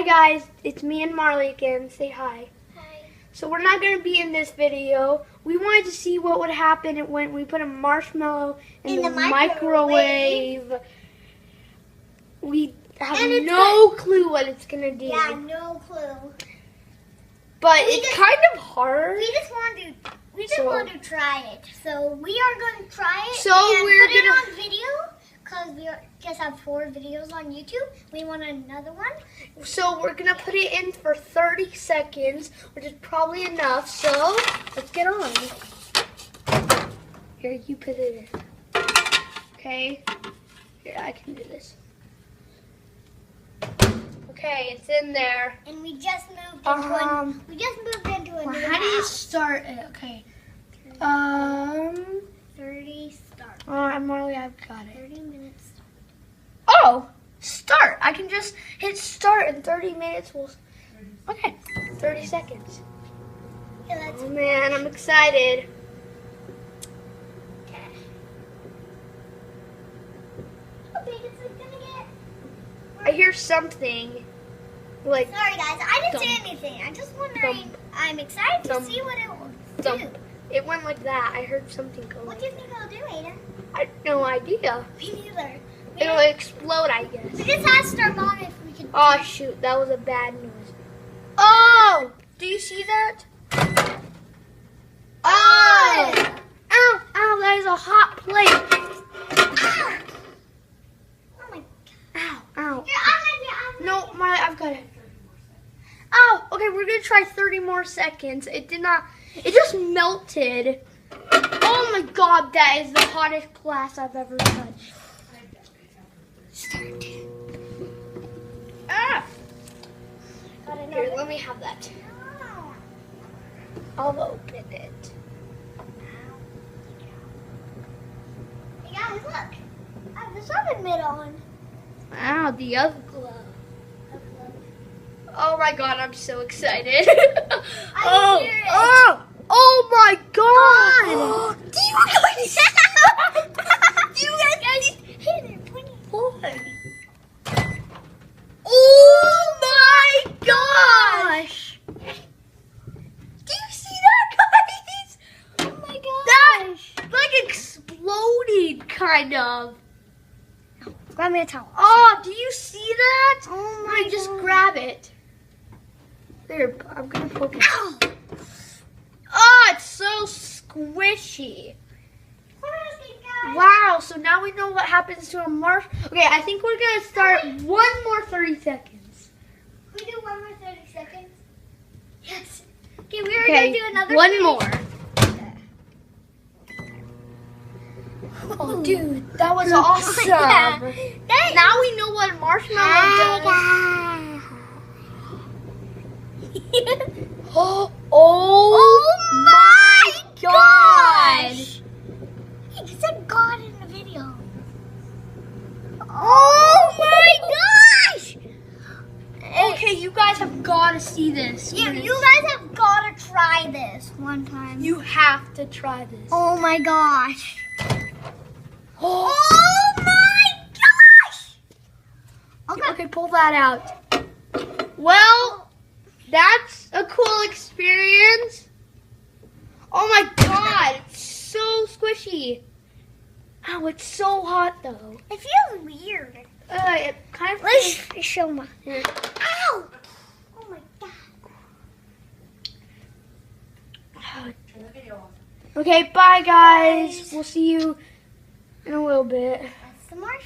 guys, it's me and Marley again. Say hi. Hi. So we're not going to be in this video. We wanted to see what would happen when we put a marshmallow in the microwave. We have no clue what it's going to do. Yeah, no clue. But it's kind of hard. We just want to try it. So we are going to try it. So and we're put it on video because we just have 4 videos on YouTube. We want another one. So we're going to put it in for 30 seconds, which is probably enough. So let's get on. Here, you put it in. Okay. Here, I can do this. Okay, it's in there. And we just moved into a new How do you house. start it? Okay. 30 start. Marley, I've got it. 30 minutes. Oh, start. I can just hit start in 30 minutes. Okay, 30 seconds. Yeah, Oh man, I'm excited. okay. How big is it gonna get? I hear something. Like Sorry guys, I didn't say thump. anything. I'm just wondering. Thump. I'm excited to Thump. see what it will thump. do. It went like that. I heard something go. What do you think it'll do, Aiden? I have no idea. Me neither. It'll explode, I guess. We just asked our mom if we could. Oh shoot, that was a bad noise. Oh, do you see that? Oh! Ow, ow, that is a hot plate. Ah! Oh my god. Ow, ow. You're No, Marley, I've got it. Ow, okay, we're gonna try 30 more seconds. It just melted. Oh my god, that is the hottest glass I've ever touched. Start. Ah! Got another. Here, let me have that. Oh. I'll open it. Hey guys, look. I have this oven mitt on. Wow, the other glove. Oh my god, I'm so excited. I hear it. Oh my god! Do you guys see that? Do you guys hey, they're pointing forward. Oh my gosh! Do you see that, guys? Oh my god. That like exploded, kind of. Grab me a towel. Oh, do you see that? Oh Let me just grab it. There, I'm gonna poke it. Ow. Oh, it's so squishy. Wow, so now we know what happens to a marsh. Okay, I think we're gonna start one more 30 seconds. We do one more 30 seconds? Yes. Okay, we are Okay, going to do another one 30. more. Oh, dude, that was awesome. Yeah. Now we know what marshmallow does. Oh my gosh! It said God in the video. Oh my gosh! Okay, you guys have got to see this. You guys have got to try this one time. You have to try this. Oh my gosh. Oh, Oh my gosh! okay, pull that out. Well, that's a cool experience. Oh my god, it's so squishy. Ow, it's so hot though. It feels weird. It kind of Let's show my. Here. Ow! Oh my god. Okay, bye guys. We'll see you in a little bit. That's the marshmallow.